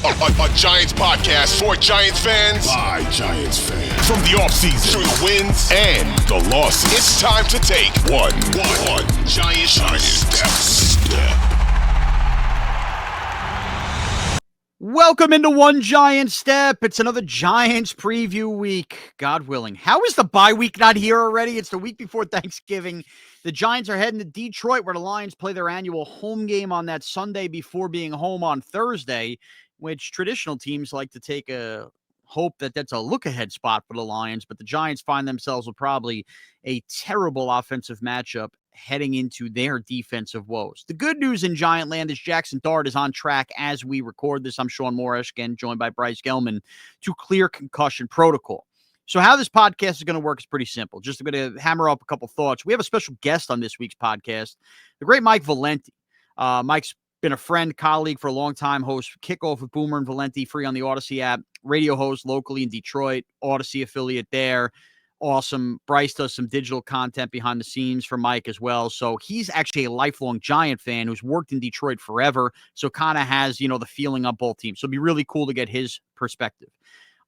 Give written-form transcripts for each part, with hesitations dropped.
A Giants podcast for Giants fans By Giants fans. from the offseason through the wins and the losses. It's time to take one Giant step. Welcome into One Giant Step. It's another Giants preview week, God willing. How is the bye week not here already? It's the week before Thanksgiving. The Giants are heading to Detroit, where the Lions play their annual home game on that Sunday before being home on Thursday, which traditional teams like to take a hope that that's a look-ahead spot for the Lions, but the Giants find themselves with probably a terrible offensive matchup heading into their defensive woes. The good news in Giant land is Jackson Dart is on track as we record this. I'm Shaun Morash, again, joined by Bryce Gelman, to clear concussion protocol. So how this podcast is going to work is pretty simple. Just going to hammer up a couple thoughts. We have a special guest on this week's podcast, the great Mike Valenti. Mike's been a friend, colleague for a long time, host Kickoff with Boomer and Valenti, free on the Audacy app, radio host locally in Detroit, Audacy affiliate there. Awesome. Bryce does some digital content behind the scenes for Mike as well. So he's actually a lifelong Giant fan who's worked in Detroit forever. So kind of has, the feeling on both teams. So it'd be really cool to get his perspective.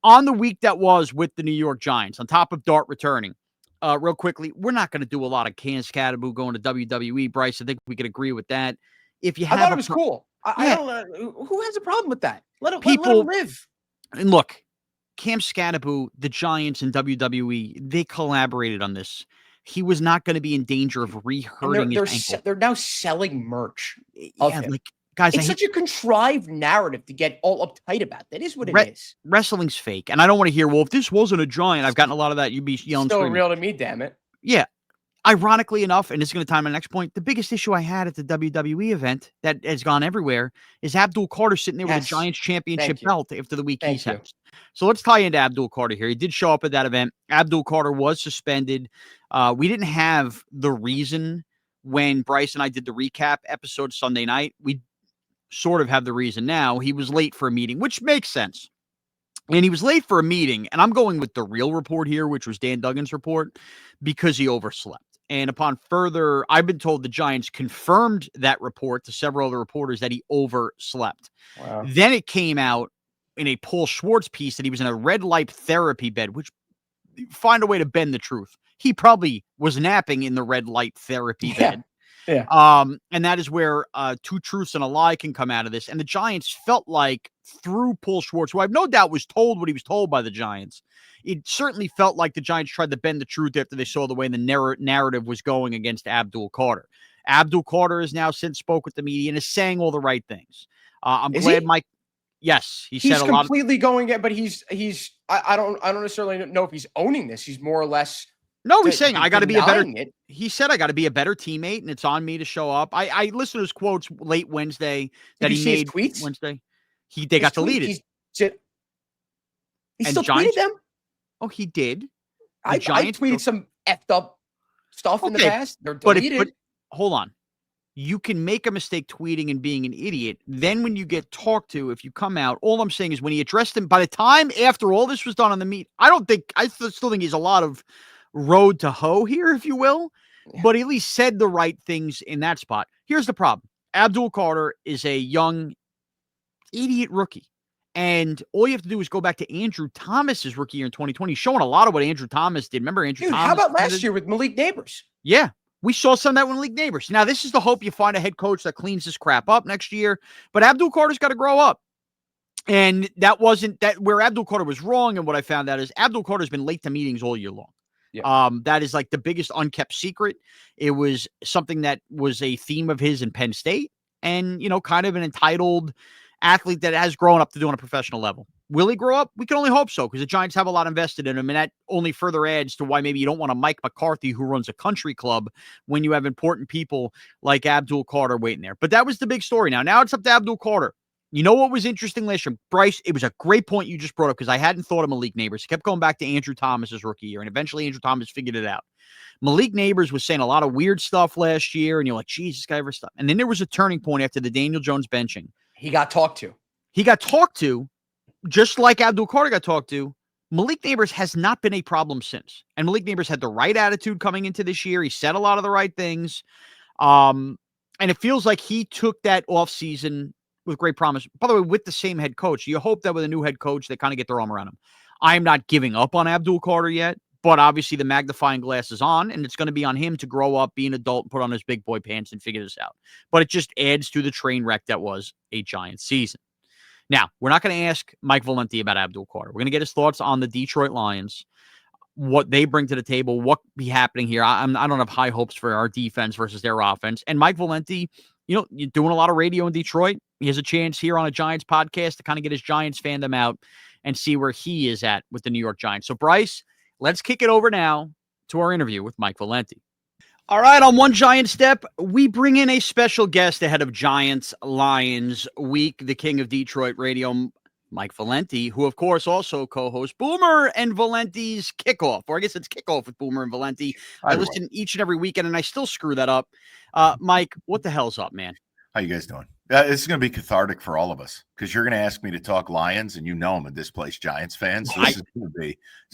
On the week that was with the New York Giants, on top of Dart returning, real quickly, we're not going to do a lot of Cam Scatterbo going to WWE. Bryce, I think we could agree with that. If you have I thought it was cool. I don't who has a problem with that? Let him live. And look, Cam Scatterbo, the Giants and WWE, they collaborated on this. He was not going to be in danger of re-hurting his ankle. They're now selling merch. Guys, it's such a contrived narrative to get all uptight about. That is what it is. Wrestling's fake. And I don't want to hear, well, if this wasn't a Giant, I've gotten a lot of that. You'd be yelling. Still real to me, damn it. Yeah. Ironically enough, and this is going to tie my next point, the biggest issue I had at the WWE event that has gone everywhere is Abdul Carter sitting there with a Giants championship belt after the week he's had. So let's tie into Abdul Carter here. He did show up at that event. Abdul Carter was suspended. We didn't have the reason when Bryce and I did the recap episode Sunday night. We sort of have the reason now. He was late for a meeting, which makes sense. And he was late for a meeting, and I'm going with the real report here, which was Dan Duggan's report, because he overslept. And upon further, I've been told the Giants confirmed that report to several other reporters that he overslept. Wow. Then it came out in a Paul Schwartz piece that he was in a red light therapy bed, which find a way to bend the truth. He probably was napping in the red light therapy bed. Yeah. And that is where two truths and a lie can come out of this. And the Giants felt like through Paul Schwartz, who I've no doubt was told what he was told by the Giants, it certainly felt like the Giants tried to bend the truth after they saw the way the narrative was going against Abdul Carter. Abdul Carter has now since spoke with the media and is saying all the right things. I'm glad Mike. Yes, he's said a lot. He's completely going it, but I don't necessarily know if he's owning this. He's more or less. No, he's saying I got to be a better. He said I got to be a better teammate, and it's on me to show up. I listened to his quotes late Wednesday that he made tweets? Wednesday. They got deleted. He still tweeted them. Oh, he did. I tweeted some effed up stuff in the past. They're deleted. But hold on. You can make a mistake tweeting and being an idiot. Then when you get talked to, if you come out, all I'm saying is when he addressed him, by the time after all this was done on the meet, I still think he's a lot of road to hoe here, if you will, but he at least said the right things in that spot. Here's the problem. Abdul Carter is a young idiot rookie. And all you have to do is go back to Andrew Thomas's rookie year in 2020, showing a lot of what Andrew Thomas did. Remember Andrew Thomas? How about last year with Malik Neighbors? Yeah. We saw some of that with Malik Neighbors. Now, this is the hope you find a head coach that cleans this crap up next year. But Abdul Carter's got to grow up. And that wasn't that where Abdul Carter was wrong. And what I found out is Abdul Carter's been late to meetings all year long. Yeah. That is like the biggest unkept secret. It was something that was a theme of his in Penn State and, kind of an entitled athlete that has grown up to do on a professional level. Will he grow up? We can only hope so because the Giants have a lot invested in him, and that only further adds to why maybe you don't want a Mike McCarthy who runs a country club when you have important people like Abdul Carter waiting there. But that was the big story. Now it's up to Abdul Carter. You know what was interesting last year? Bryce, it was a great point you just brought up because I hadn't thought of Malik Neighbors. He kept going back to Andrew Thomas's rookie year, and eventually Andrew Thomas figured it out. Malik Neighbors was saying a lot of weird stuff last year, and you're like, geez, this guy ever stuff. And then there was a turning point after the Daniel Jones benching. He got talked to. Just like Abdul Carter got talked to. Malik Neighbors has not been a problem since. And Malik Neighbors had the right attitude coming into this year. He said a lot of the right things. And it feels like he took that offseason with great promise. By the way, with the same head coach, you hope that with a new head coach, they kind of get their arm around him. I'm not giving up on Abdul Carter yet, but obviously the magnifying glass is on, and it's going to be on him to grow up, be an adult, put on his big boy pants, and figure this out. But it just adds to the train wreck that was a Giants season. Now, we're not going to ask Mike Valenti about Abdul Carter. We're going to get his thoughts on the Detroit Lions, what they bring to the table, what be happening here. I don't have high hopes for our defense versus their offense. And Mike Valenti, you're doing a lot of radio in Detroit. He has a chance here on a Giants podcast to kind of get his Giants fandom out and see where he is at with the New York Giants. So, Bryce, let's kick it over now to our interview with Mike Valenti. All right, on One Giant Step, we bring in a special guest ahead of Giants-Lions week, the king of Detroit radio, Mike Valenti, who, of course, also co-hosts Boomer and Valenti's Kickoff, or I guess it's Kickoff with Boomer and Valenti. I listen each and every weekend, and I still screw that up. Mike, what the hell's up, man? How you guys doing? This is going to be cathartic for all of us because you're going to ask me to talk Lions, and I'm a displaced Giants fan. So it's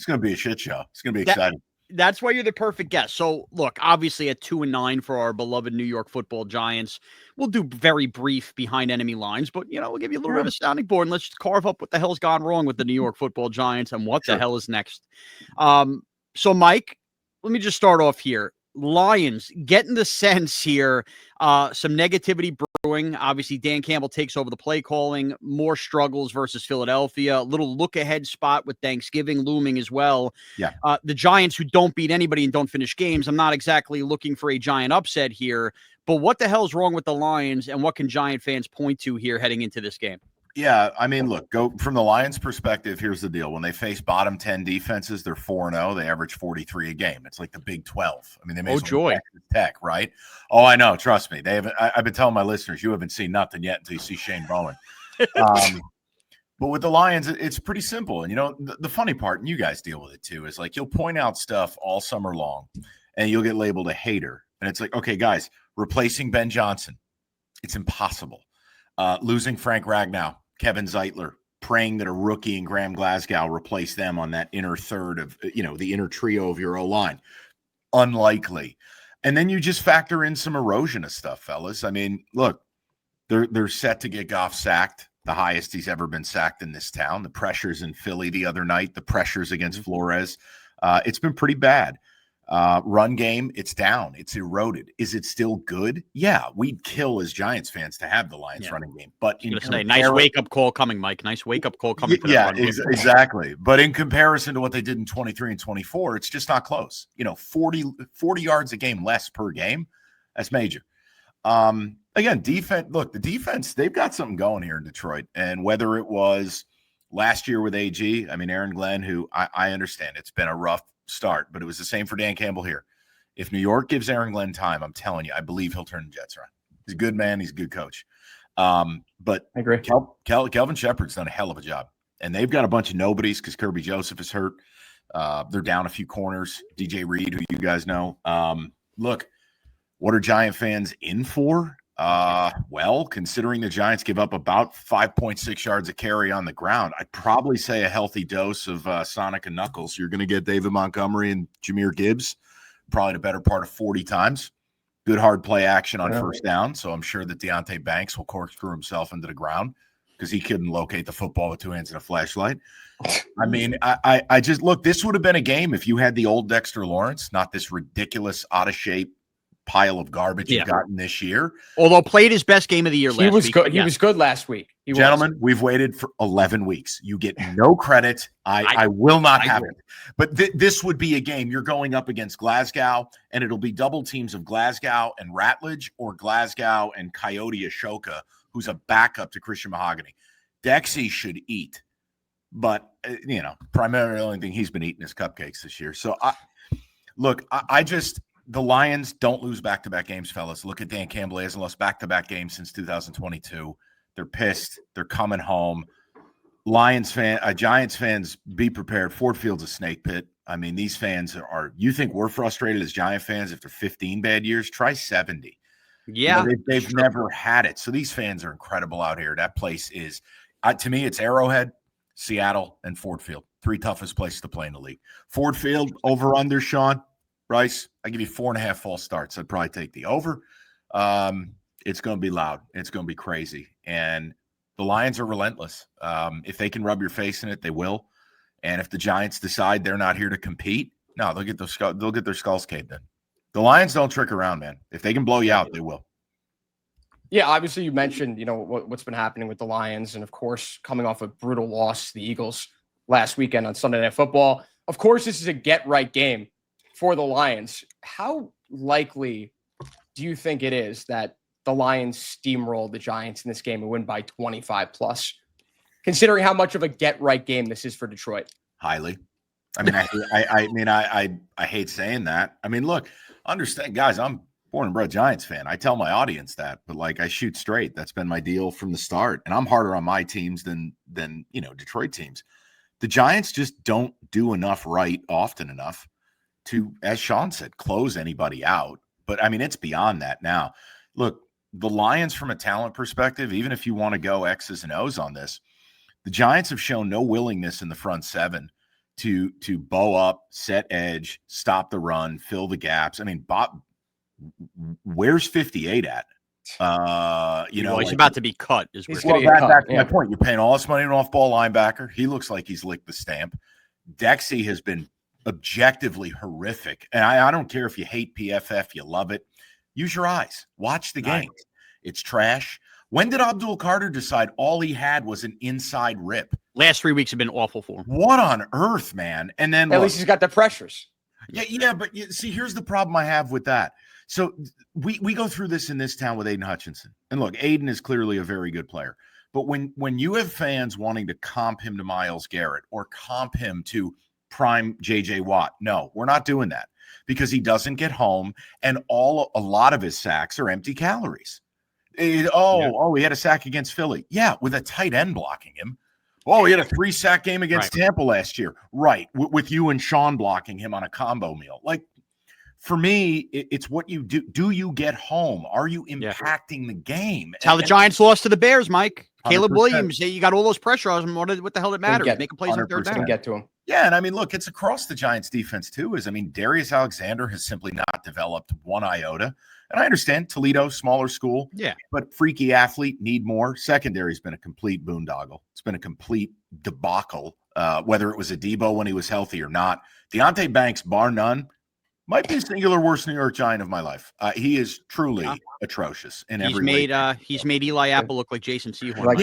going to be a shit show. It's going to be exciting. That's why you're the perfect guest. So, look, obviously at 2-9 for our beloved New York Football Giants, we'll do very brief behind enemy lines, but we'll give you a little bit of a sounding board and let's carve up what the hell's gone wrong with the New York Football Giants and what the hell is next. So, Mike, let me just start off here. Lions getting the sense here, some negativity brewing. Obviously, Dan Campbell takes over the play calling, more struggles versus Philadelphia, a little look ahead spot with Thanksgiving looming as well. Yeah. The Giants, who don't beat anybody and don't finish games, I'm not exactly looking for a Giant upset here, but what the hell's wrong with the Lions and what can Giant fans point to here heading into this game? Yeah, I mean, look, go from the Lions' perspective. Here's the deal: when they face bottom 10 defenses, they're 4-0. They average 43 a game. It's like the Big 12. I mean, they made Tech, right? Oh, I know. Trust me, they haven't. I've been telling my listeners, you haven't seen nothing yet until you see Shane Bowen. But with the Lions, it's pretty simple. And the funny part, and you guys deal with it too, is like you'll point out stuff all summer long, and you'll get labeled a hater. And it's like, okay, guys, replacing Ben Johnson, it's impossible. Losing Frank Ragnow, Kevin Zeitler, praying that a rookie and Graham Glasgow replace them on that inner third of, the inner trio of your O-line. Unlikely. And then you just factor in some erosion of stuff, fellas. I mean, look, they're set to get Goff sacked, the highest he's ever been sacked in this town. The pressures in Philly the other night, the pressures against Flores. It's been pretty bad. Run game, it's down. It's eroded. Is it still good? Yeah, we'd kill as Giants fans to have the Lions running game. But nice wake-up call coming, Mike. Nice wake-up call coming. Exactly. But in comparison to what they did in 23 and 24, it's just not close. 40 yards a game less per game. That's major. Again, defense. Look, the defense, they've got something going here in Detroit. And whether it was last year with AG, I mean, Aaron Glenn, who I understand it's been a rough start, but it was the same for Dan Campbell here. If New York gives Aaron Glenn time, I'm telling you, I believe he'll turn the Jets around. He's a good man. He's a good coach. But I agree. Kelvin Shepard's done a hell of a job. And they've got a bunch of nobodies because Kirby Joseph is hurt. They're down a few corners. DJ Reed, who you guys know. Look, what are Giant fans in for? Well, considering the Giants give up about 5.6 yards a carry on the ground, I'd probably say a healthy dose of Sonic and Knuckles. You're going to get David Montgomery and Jahmyr Gibbs probably the better part of 40 times. Good hard play action on first down, so I'm sure that Deonte Banks will corkscrew himself into the ground because he couldn't locate the football with two hands and a flashlight. I mean, I just – look, this would have been a game if you had the old Dexter Lawrence, not this ridiculous, out-of-shape pile of garbage you've gotten this year. Although played his best game of the year last week. He was good last week. Gentlemen, we've waited for 11 weeks. You get no credit. I will not have it. But this would be a game. You're going up against Glasgow, and it'll be double teams of Glasgow and Ratledge or Glasgow and Coyote Ashoka, who's a backup to Christian Mahogany. Dexy should eat. But, primarily the only thing he's been eating is cupcakes this year. So, I just – the Lions don't lose back-to-back games, fellas. Look at Dan Campbell. He hasn't lost back-to-back games since 2022. They're pissed. They're coming home. Giants fans, be prepared. Ford Field's a snake pit. I mean, these fans are – you think we're frustrated as Giant fans after 15 bad years? Try 70. Yeah. They've never had it. So these fans are incredible out here. That place is to me, it's Arrowhead, Seattle, and Ford Field. Three toughest places to play in the league. Ford Field, over-under, Shaun. Bryce, I give you 4.5 false starts. I'd probably take the over. It's going to be loud. It's going to be crazy. And the Lions are relentless. If they can rub your face in it, they will. And if the Giants decide they're not here to compete, no, they'll get their skulls caved in. The Lions don't trick around, man. If they can blow you out, they will. Yeah, obviously you mentioned, what's been happening with the Lions, and of course, coming off a brutal loss to the Eagles last weekend on Sunday Night Football. Of course, this is a get-right game for the Lions. How likely do you think it is that the Lions steamroll the Giants in this game and win by 25 plus, considering how much of a get-right game this is for Detroit? Highly. I mean, I hate saying that. I mean, look, understand, guys, I'm born and bred Giants fan. I tell my audience that, but like I shoot straight. That's been my deal from the start. And I'm harder on my teams than Detroit teams. The Giants just don't do enough right often enough to, as Shaun said, close anybody out. But I mean, it's beyond that now. Look, the Lions from a talent perspective, even if you want to go X's and O's on this, the Giants have shown no willingness in the front seven to bow up, set edge, stop the run, fill the gaps. I mean, Bob, where's 58 at? He's about to be cut. That's my point. You're paying all this money on an off-ball linebacker. He looks like he's licked the stamp. Dexy has been objectively horrific. And I don't care if you hate PFF, you love it. Use your eyes. Watch the game. It's trash. When did Abdul Carter decide all he had was an inside rip? Last 3 weeks have been awful for him. What on earth, man? And then at least he's got the pressures. Yeah, but see, here's the problem I have with that. So we go through this in this town with Aiden Hutchinson. And look, Aiden is clearly a very good player. But when you have fans wanting to comp him to Myles Garrett or comp him to prime J.J. Watt, no, we're not doing that because he doesn't get home and a lot of his sacks are empty calories. He had a sack against Philly. Yeah, with a tight end blocking him. Oh, he had a 3-sack game against Tampa last year. Right, with you and Shaun blocking him on a combo meal. Like, for me, it's what you do. Do you get home? Are you impacting the game? It's how the Giants lost to the Bears, Mike. 100%. Caleb Williams, you got all those pressure on him. What the hell did it matter? Making plays on third down. Get to him. Yeah, and I mean, look, it's across the Giants defense too. Darius Alexander has simply not developed one iota. And I understand Toledo, smaller school. Yeah. But freaky athlete, need more. Secondary's been a complete boondoggle. It's been a complete debacle, whether it was a Debo when he was healthy or not. Deonte Banks, bar none, might be the singular worst New York Giant of my life. He is truly atrocious in every way. He's made Eli Apple look like Jason Sehorn.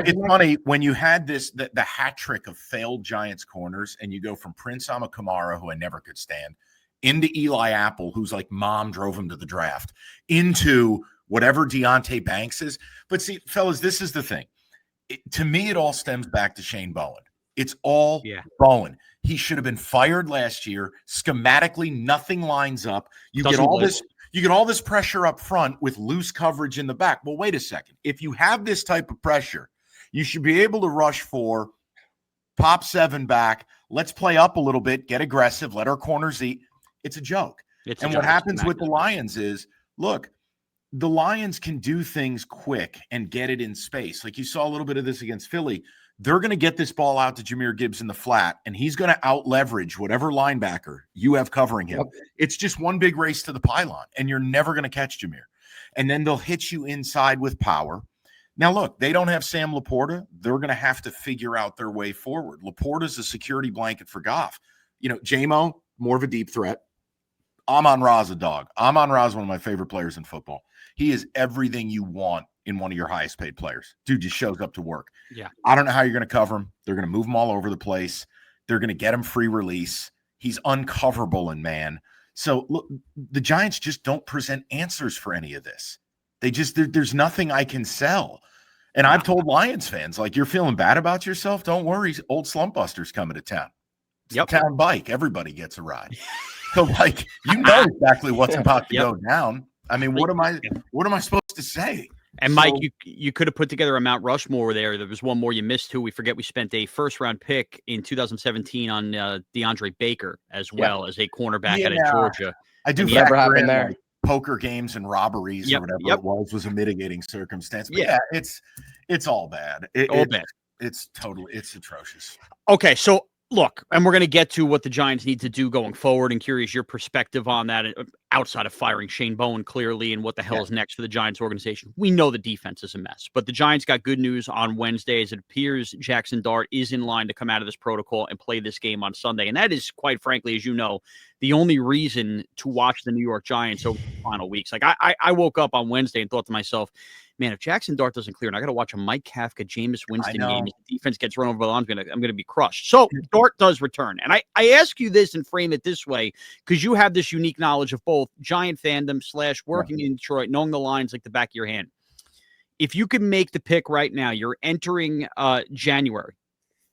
It's funny when you had the hat trick of failed Giants corners, and you go from Prince Amakamara, who I never could stand, into Eli Apple, who's like mom drove him to the draft, into whatever Deonte Banks is. But see, fellas, this is the thing. To me, it all stems back to Shane Bowen. It's all Bowen. He should have been fired last year. Schematically, nothing lines up. You get all this pressure up front with loose coverage in the back. Well, wait a second. If you have this type of pressure, you should be able to rush for pop 7 back. Let's play up a little bit, get aggressive, let our corners eat. It's a joke. What happens with the Lions is, look, the Lions can do things quick and get it in space. Like you saw a little bit of this against Philly. They're going to get this ball out to Jahmyr Gibbs in the flat, and he's going to out-leverage whatever linebacker you have covering him. Yep. It's just one big race to the pylon, and you're never going to catch Jahmyr. And then they'll hit you inside with power. Now, look, they don't have Sam Laporta. They're going to have to figure out their way forward. Laporta's a security blanket for Goff. J-Mo, more of a deep threat. Amon-Ra's a dog. Amon-Ra's one of my favorite players in football. He is everything you want in one of your highest paid players. Dude just shows up to work. Yeah. I don't know how you're going to cover him. They're going to move him all over the place. They're going to get him free release. He's uncoverable in man. So look, the Giants just don't present answers for any of this. There's nothing I can sell. And I've told Lions fans, like, you're feeling bad about yourself. Don't worry. Old Slump Buster's coming to town. It's a town bike. Everybody gets a ride. So like, exactly what's about to go down. I mean, what am I supposed to say? And Mike, you could have put together a Mount Rushmore there. There was one more you missed too. We forget we spent a first-round pick in 2017 on DeAndre Baker as well as a cornerback out of Georgia. I do factor in there. Like poker games and robberies or whatever it was a mitigating circumstance. But it's all bad. It's atrocious. Okay, so Look, and we're going to get to what the Giants need to do going forward, and curious your perspective on that outside of firing Shane Bowen clearly and what the hell is next for the Giants organization. We know the defense is a mess, but the Giants got good news on Wednesday as it appears Jackson Dart is in line to come out of this protocol and play this game on Sunday. And that is, quite frankly, as you know, the only reason to watch the New York Giants over the final weeks. Like I woke up on Wednesday and thought to myself, man, if Jackson Dart doesn't clear, and I got to watch a Mike Kafka, Jameis Winston game, if the defense gets run over the line, I'm going to be crushed. So Dart does return. And I ask you this and frame it this way, because you have this unique knowledge of both Giant fandom / working in Detroit, knowing the lines like the back of your hand. If you can make the pick right now, you're entering January.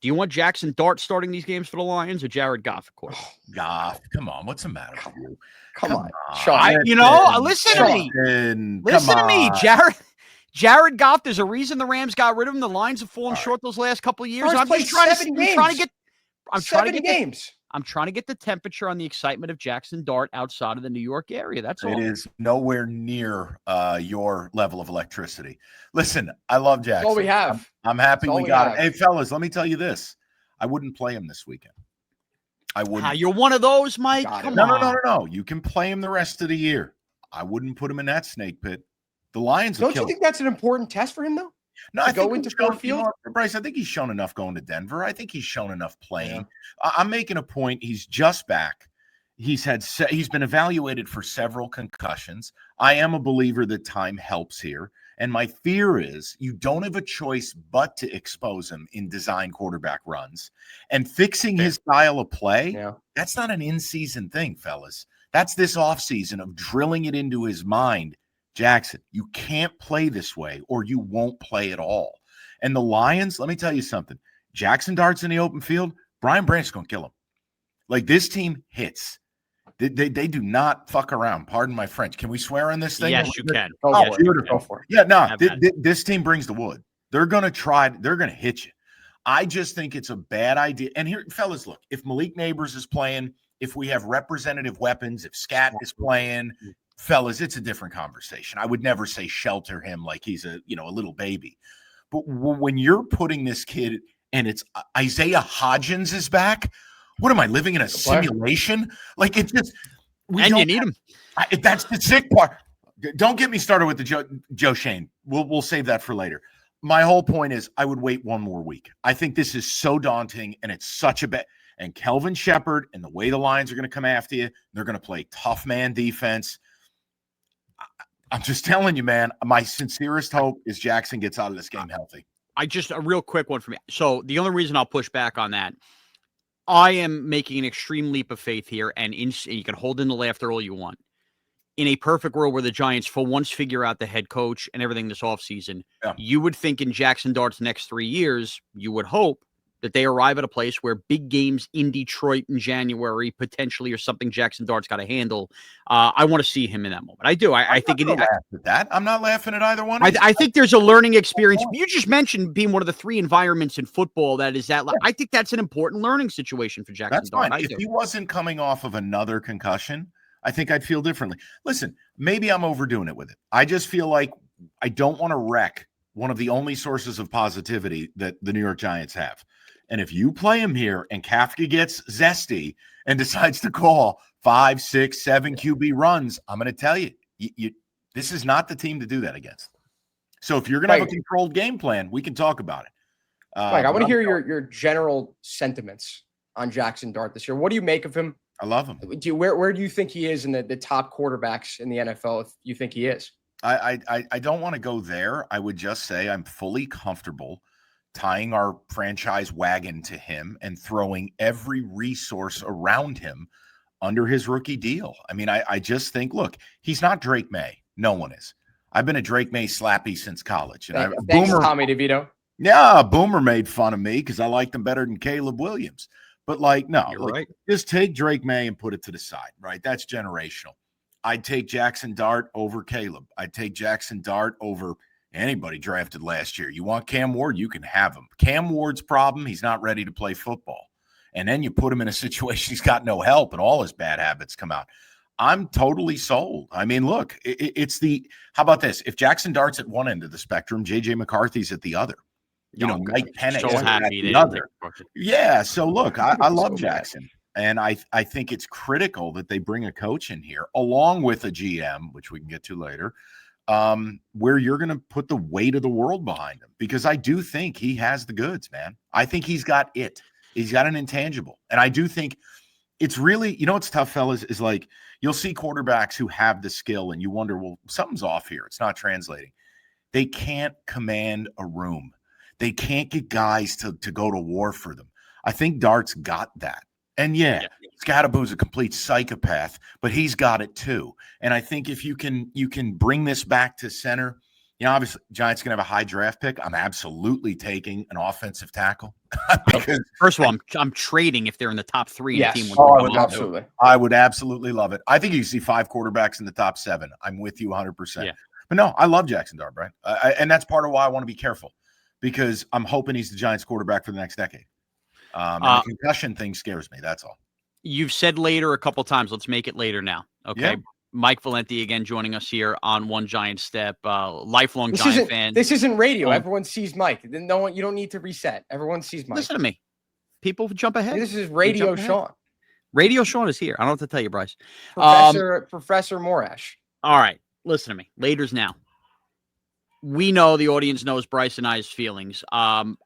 Do you want Jackson Dart starting these games for the Lions or Jared Goff, of course? Goff, come on. What's the matter with you? Come on. Shaun. Listen to me. Listen to me, Jared Goff, there's a reason the Rams got rid of him. The Lions have fallen short those last couple of years. I'm trying to get the temperature on the excitement of Jackson Dart outside of the New York area. That's all. It is nowhere near your level of electricity. Listen, I love Jackson. That's all we have. I'm happy we got him. Hey, fellas, let me tell you this. I wouldn't play him this weekend. I wouldn't. You're one of those, Mike? Come on. No. You can play him the rest of the year. I wouldn't put him in that snake pit. The Lions don't you think that's an important test for him, though? No, I go into Ford Field. Bryce, I think he's shown enough going to Denver. I think he's shown enough playing. Yeah. I'm making a point. He's just back. He's been evaluated for several concussions. I am a believer that time helps here. And my fear is you don't have a choice but to expose him in design quarterback runs. And fixing his style of play, that's not an in-season thing, fellas. That's this offseason of drilling it into his mind. Jackson, you can't play this way or you won't play at all. And the Lions, let me tell you something. Jackson Dart's in the open field. Brian Branch's going to kill him. Like, this team hits. They do not fuck around. Pardon my French. Can we swear on this thing? Yes, you can. Go for it. Yeah, no, this team brings the wood. They're going to try. They're going to hit you. I just think it's a bad idea. And here, fellas, look, if Malik Neighbors is playing, if we have representative weapons, if Scat is playing, fellas, it's a different conversation. I would never say shelter him like he's a little baby. But when you're putting this kid and it's Isaiah Hodgins is back, what am I living in a simulation? Like, it's just you need him. That's the sick part. Don't get me started with the Joe Shane. We'll save that for later. My whole point is I would wait one more week. I think this is so daunting and it's such a bet. And Kelvin Shepard and the way the Lions are going to come after you, they're going to play tough man defense. I'm just telling you, man, my sincerest hope is Jackson gets out of this game healthy. A real quick one for me. So the only reason I'll push back on that, I am making an extreme leap of faith here, and you can hold in the laughter all you want. In a perfect world where the Giants, for once, figure out the head coach and everything this offseason, you would think in Jackson Dart's next 3 years, you would hope that they arrive at a place where big games in Detroit in January potentially are something Jackson Dart's got to handle. I want to see him in that moment. I do. I think it is. I'm not laughing at either one. I think there's a learning experience. You just mentioned being one of the 3 environments in football that is that. I think that's an important learning situation for Jackson Dart. If he wasn't coming off of another concussion, I think I'd feel differently. Listen, maybe I'm overdoing it with it. I just feel like I don't want to wreck one of the only sources of positivity that the New York Giants have. And if you play him here and Kafka gets zesty and decides to call 5, 6, 7 QB runs, I'm going to tell you, this is not the team to do that against. So if you're going to have a controlled game plan, we can talk about it. Mike, I want to hear your general sentiments on Jackson Dart this year. What do you make of him? I love him. Where do you think he is in the top quarterbacks in the NFL, if you think he is? I don't want to go there. I would just say I'm fully comfortable tying our franchise wagon to him and throwing every resource around him under his rookie deal. I mean, I just think, look, he's not Drake May. No one is. I've been a Drake May slappy since college. And Thanks, Tommy DeVito. Yeah, Boomer made fun of me because I liked him better than Caleb Williams. But just take Drake May and put it to the side, right? That's generational. I'd take Jackson Dart over Caleb. I'd take Jackson Dart over anybody drafted last year. You want Cam Ward, you can have him. Cam Ward's problem, he's not ready to play football. And then you put him in a situation he's got no help and all his bad habits come out. I'm totally sold. I mean, look, how about this? If Jackson Dart's at one end of the spectrum, J.J. McCarthy's at the other. Mike Penix. So happy they didn't Yeah. So look, I love So Jackson. And I think it's critical that they bring a coach in here along with a GM, which we can get to later, where you're going to put the weight of the world behind him, because I do think he has the goods, man. I think he's got it. He's got an intangible. And I do think it's really, what's tough, fellas, is like you'll see quarterbacks who have the skill and you wonder, well, something's off here. It's not translating. They can't command a room. They can't get guys to go to war for them. I think Dart's got that. And Scadaboo's a complete psychopath, but he's got it too. And I think if you can bring this back to center, obviously Giants going to have a high draft pick. I'm absolutely taking an offensive tackle. Because first of all, I'm trading if they're in the top 3. Yes. In the team Absolutely. I would absolutely love it. I think you see 5 quarterbacks in the top 7. I'm with you 100%. Yeah. But no, I love Jackson Dart, Brian. And that's part of why I want to be careful, because I'm hoping he's the Giants quarterback for the next decade. And the concussion thing scares me. That's all. You've said later a couple times. Let's make it later now. Okay. Yeah. Mike Valenti again joining us here on One Giant Step. Lifelong Giant fan. This isn't radio. Everyone sees Mike. No one. You don't need to reset. Everyone sees Mike. Listen to me. People jump ahead. This is Radio Shaun. Radio Shaun is here. I don't know what to tell you, Bryce. Professor Morash. All right. Listen to me. Later's now. We know, the audience knows Bryce and I's feelings. I'm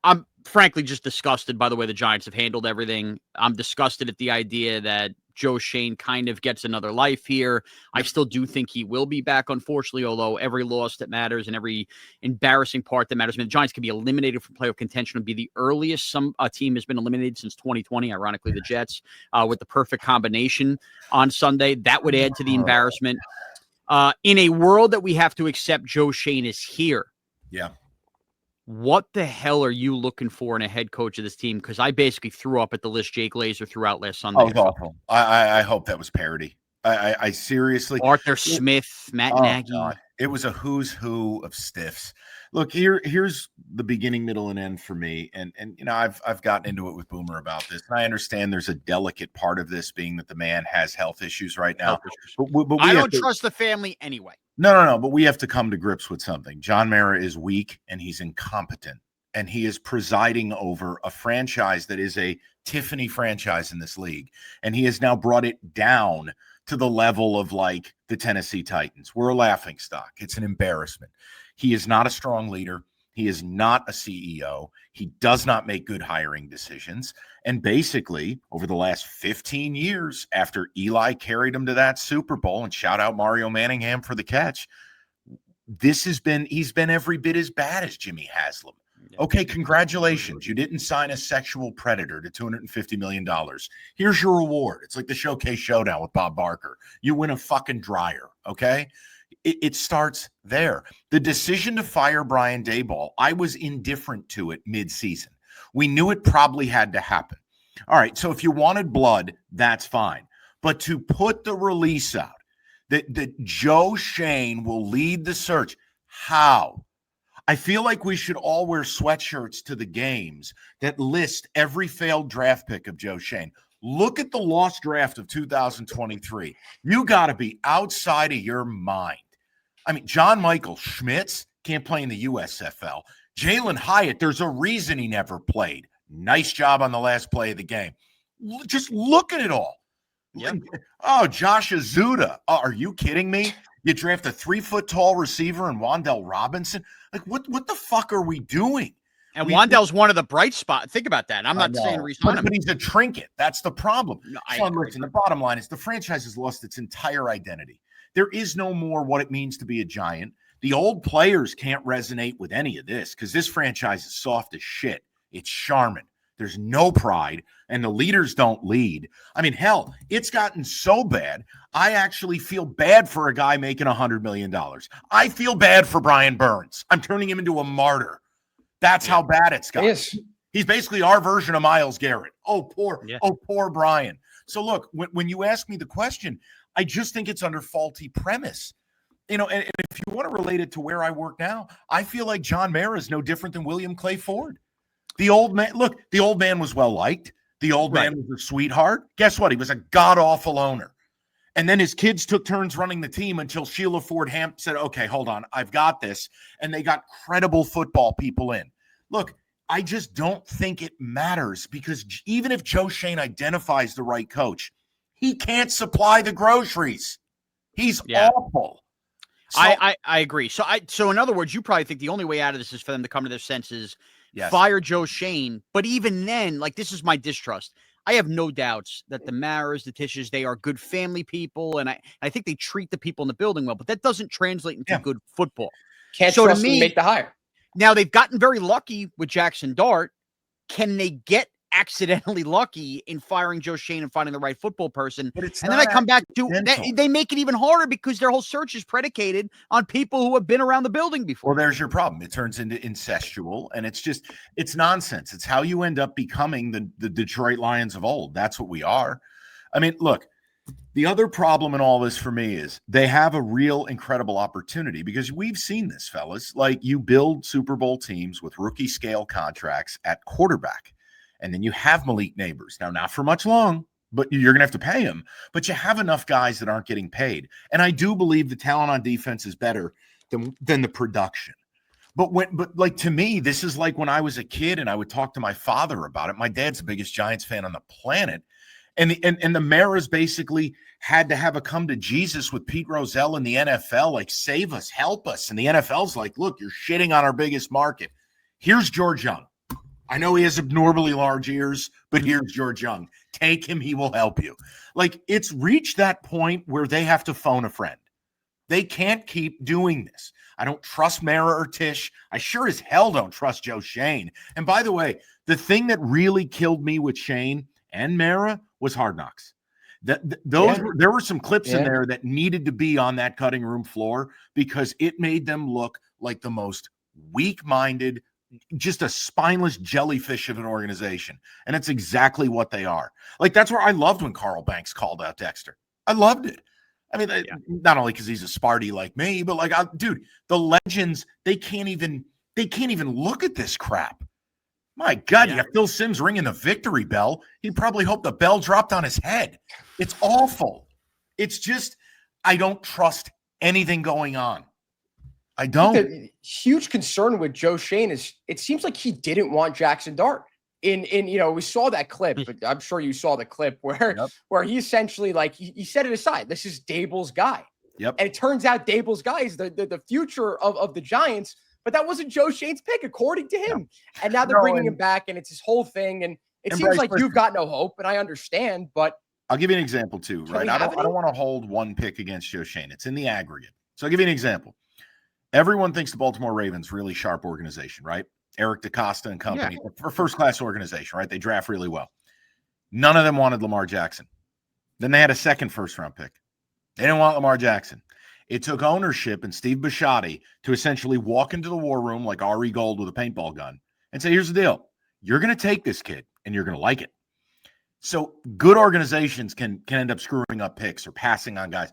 frankly just disgusted by the way the Giants have handled everything. I'm disgusted at the idea that Joe Schoen kind of gets another life here. I still do think he will be back, unfortunately, although every loss that matters and every embarrassing part that matters. I mean, the Giants can be eliminated from playoff contention. Would be the earliest some team has been eliminated since 2020, ironically, the Jets, with the perfect combination on Sunday. That would add to the embarrassment. In a world that we have to accept Joe Schoen is here. Yeah. What the hell are you looking for in a head coach of this team? Because I basically threw up at the list Jake Glazer threw out last Sunday. Oh, it was awful. I hope that was parody. I seriously. Arthur Smith, Matt Nagy. God. It was a who's who of stiffs. Look, here's the beginning, middle, and end for me. And I've gotten into it with Boomer about this. And I understand there's a delicate part of this being that the man has health issues right now. But I don't trust the family anyway. No. But we have to come to grips with something. John Mara is weak and he's incompetent. And he is presiding over a franchise that is a Tiffany franchise in this league. And he has now brought it down to the level of like the Tennessee Titans. We're a laughingstock. It's an embarrassment. He is not a strong leader. He is not a CEO. He does not make good hiring decisions. And basically, over the last 15 years, after Eli carried him to that Super Bowl, and shout out Mario Manningham for the catch, he's been every bit as bad as Jimmy Haslam. Okay, congratulations. You didn't sign a sexual predator to $250 million. Here's your reward. It's like the Showcase Showdown with Bob Barker. You win a fucking dryer, okay? It starts there. The decision to fire Brian Daboll, I was indifferent to it mid-season. We knew it probably had to happen. All right, so if you wanted blood, that's fine. But to put the release out that Joe Schoen will lead the search, how? I feel like we should all wear sweatshirts to the games that list every failed draft pick of Joe Schoen. Look at the lost draft of 2023. You got to be outside of your mind. I mean, John Michael Schmitz can't play in the USFL. Jalen Hyatt, there's a reason he never played. Nice job on the last play of the game. Just look at it all. Yep. Oh, Josh Azuda. Oh, are you kidding me? You draft a 3-foot-tall receiver in Wan'Dale Robinson. Like, what the fuck are we doing? And Wan'Dale's one of the bright spots. Think about that. I'm not saying resign him. But he's a trinket. That's the problem. No, listen, the bottom line is the franchise has lost its entire identity. There is no more what it means to be a Giant. The old players can't resonate with any of this because this franchise is soft as shit. It's Charmin. There's no pride, and the leaders don't lead. I mean, hell, it's gotten so bad, I actually feel bad for a guy making $100 million. I feel bad for Brian Burns. I'm turning him into a martyr. That's how bad it's gotten. Yes. He's basically our version of Myles Garrett. Oh, poor Brian. So look, when you ask me the question, I just think it's under faulty premise. And if you want to relate it to where I work now, I feel like John Mara is no different than William Clay Ford. The old man was well-liked. The old man was a sweetheart. Guess what? He was a god-awful owner. And then his kids took turns running the team until Sheila Ford Hamp said, okay, hold on, I've got this. And they got credible football people in. Look, I just don't think it matters because even if Joe Schoen identifies the right coach, he can't supply the groceries. He's awful. So, I agree. So in other words, you probably think the only way out of this is for them to come to their senses, fire Joe Schoen. But even then, like, this is my distrust. I have no doubts that the Maras, the Tisches, they are good family people, and I think they treat the people in the building well. But that doesn't translate into good football. Can't trust them to make the hire. Now they've gotten very lucky with Jackson Dart. Can they get accidentally lucky in firing Joe Schoen and finding the right football person? But it's and then I come back to they make it even harder because their whole search is predicated on people who have been around the building before. Well, there's your problem. It turns into incestual, and it's nonsense. It's how you end up becoming the Detroit Lions of old. That's what we are. I mean, look, the other problem in all this for me is they have a real incredible opportunity because we've seen this, fellas. Like, you build Super Bowl teams with rookie scale contracts at quarterback. And then you have Malik Neighbors. Now, not for much long, but you're going to have to pay him. But you have enough guys that aren't getting paid. And I do believe the talent on defense is better than the production. But like, to me, this is like when I was a kid and I would talk to my father about it. My dad's the biggest Giants fan on the planet. And the Maras basically had to have a come to Jesus with Pete Rozelle in the NFL, like, save us, help us. And the NFL's like, look, you're shitting on our biggest market. Here's George Young. I know he has abnormally large ears, but here's George Young. Take him. He will help you. Like, it's reached that point where they have to phone a friend. They can't keep doing this. I don't trust Mara or Tisch. I sure as hell don't trust Joe Schoen. And by the way, the thing that really killed me with Schoen and Mara was Hard Knocks. There were some clips in there that needed to be on that cutting room floor because it made them look like the most weak-minded, just a spineless jellyfish of an organization. And it's exactly what they are. Like, that's where I loved when Carl Banks called out Dexter. I loved it. I mean, not only because he's a Sparty like me, but like, dude, the legends, they can't even look at this crap. My God, you have Phil Simms ringing the victory bell. He'd probably hope the bell dropped on his head. It's awful. It's just, I don't trust anything going on. I don't. The huge concern with Joe Schoen is it seems like he didn't want Jackson Dart. We saw that clip, but I'm sure you saw the clip where he essentially, like, he set it aside. This is Dable's guy. Yep. And it turns out Dable's guy is the future of the Giants, but that wasn't Joe Schoen's pick, according to him. And now they're bringing him back, and it's his whole thing. And it seems Bryce, like you've got no hope, and I understand, but I'll give you an example too, right? I don't want to hold one pick against Joe Schoen. It's in the aggregate. So I'll give you an example. Everyone thinks the Baltimore Ravens really sharp organization, right? Eric DaCosta and company, for first-class organization, right? They draft really well. None of them wanted Lamar Jackson. Then they had a second first-round pick. They didn't want Lamar Jackson. It took ownership and Steve Bisciotti to essentially walk into the war room like Ari Gold with a paintball gun and say, here's the deal. You're going to take this kid, and you're going to like it. So good organizations can end up screwing up picks or passing on guys.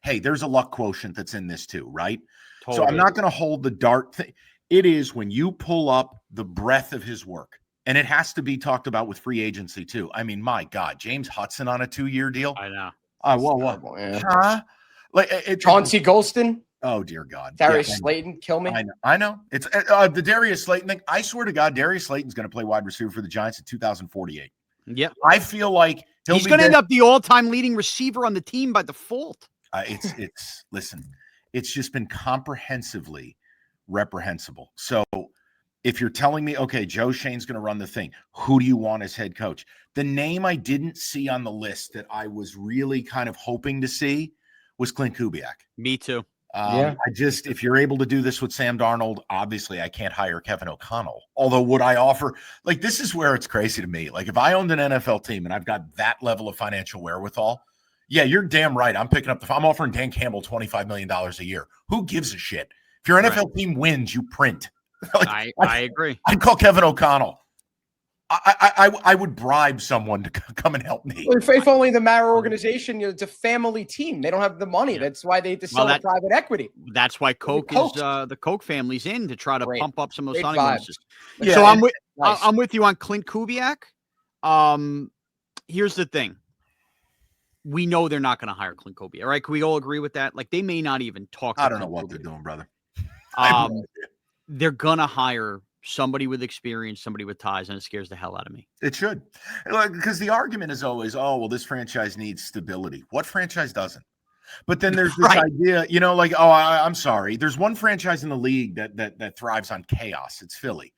Hey, there's a luck quotient that's in this too, right? Totally. So I'm not going to hold the Dart thing. It is when you pull up the breadth of his work, and it has to be talked about with free agency too. I mean, my God, James Hudson on a 2-year deal. I know. What? Huh? Like Chauncey Golston. Oh dear God. Darius Slayton, kill me. I know. It's the Darius Slayton thing. I swear to God, Darius Slayton's going to play wide receiver for the Giants in 2048. Yep. I feel like he's going to end up the all-time leading receiver on the team by default. Listen, it's just been comprehensively reprehensible. So if you're telling me, okay, Joe Schoen's going to run the thing, who do you want as head coach? The name I didn't see on the list that I was really kind of hoping to see was Clint Kubiak. Me too. If you're able to do this with Sam Darnold, obviously I can't hire Kevin O'Connell. Although would I offer, like, this is where it's crazy to me. Like, if I owned an NFL team and I've got that level of financial wherewithal, yeah, you're damn right. I'm offering Dan Campbell $25 million a year. Who gives a shit? If your NFL team wins, you print. Like, I agree. I'd call Kevin O'Connell. I would bribe someone to come and help me. Well, if only the Mara organization, it's a family team. They don't have the money. That's why they sell private equity. That's why Coke is the Coke family's in to try to pump up some of those signing bonuses. Yeah, so I'm with you on Clint Kubiak. Here's the thing. We know they're not going to hire Clint Kubiak, right? Can we all agree with that? Like, they may not even talk. I don't know what they're doing, brother. They're going to hire somebody with experience, somebody with ties, and it scares the hell out of me. It should. Because the argument is always, oh, well, this franchise needs stability. What franchise doesn't? But then there's this idea, like, oh, I'm sorry. There's one franchise in the league that thrives on chaos. It's Philly.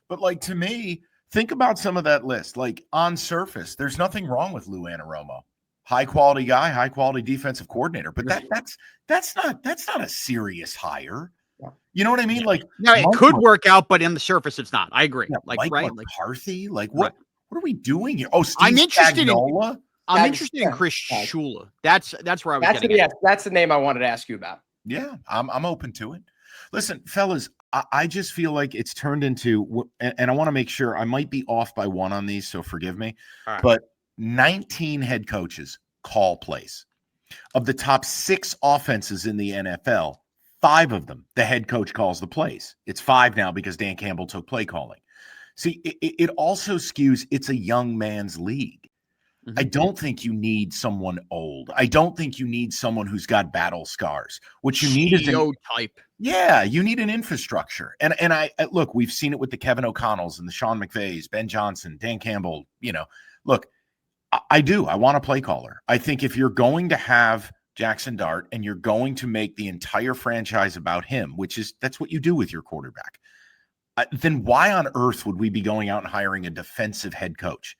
But like, to me, think about some of that list. Like, on surface, there's nothing wrong with Lou Anaromo. High quality guy, high quality defensive coordinator. But that's not a serious hire. You know what I mean? Yeah. Like, no, it could work out, but on the surface, it's not. I agree. Yeah, like McCarthy. Like, what are we doing here? Oh, Steve I'm interested Spagnuolo? I'm interested in Chris Shula. That's where I was getting at. That's the name I wanted to ask you about. Yeah, I'm open to it. Listen, fellas, I just feel like it's turned into, and I want to make sure, I might be off by one on these, so forgive me, but 19 head coaches call plays. Of the top 6 offenses in the NFL, 5 of them, the head coach calls the plays. It's 5 now because Dan Campbell took play calling. See, it also skews, it's a young man's league. Mm-hmm. I don't think you need someone old. I don't think you need someone who's got battle scars. What you need is type. Yeah, you need an infrastructure. And I look, we've seen it with the Kevin O'Connells and the Sean McVays, Ben Johnson, Dan Campbell. Look, I do. I want a play caller. I think if you're going to have Jackson Dart and you're going to make the entire franchise about him, that's what you do with your quarterback, then why on earth would we be going out and hiring a defensive head coach?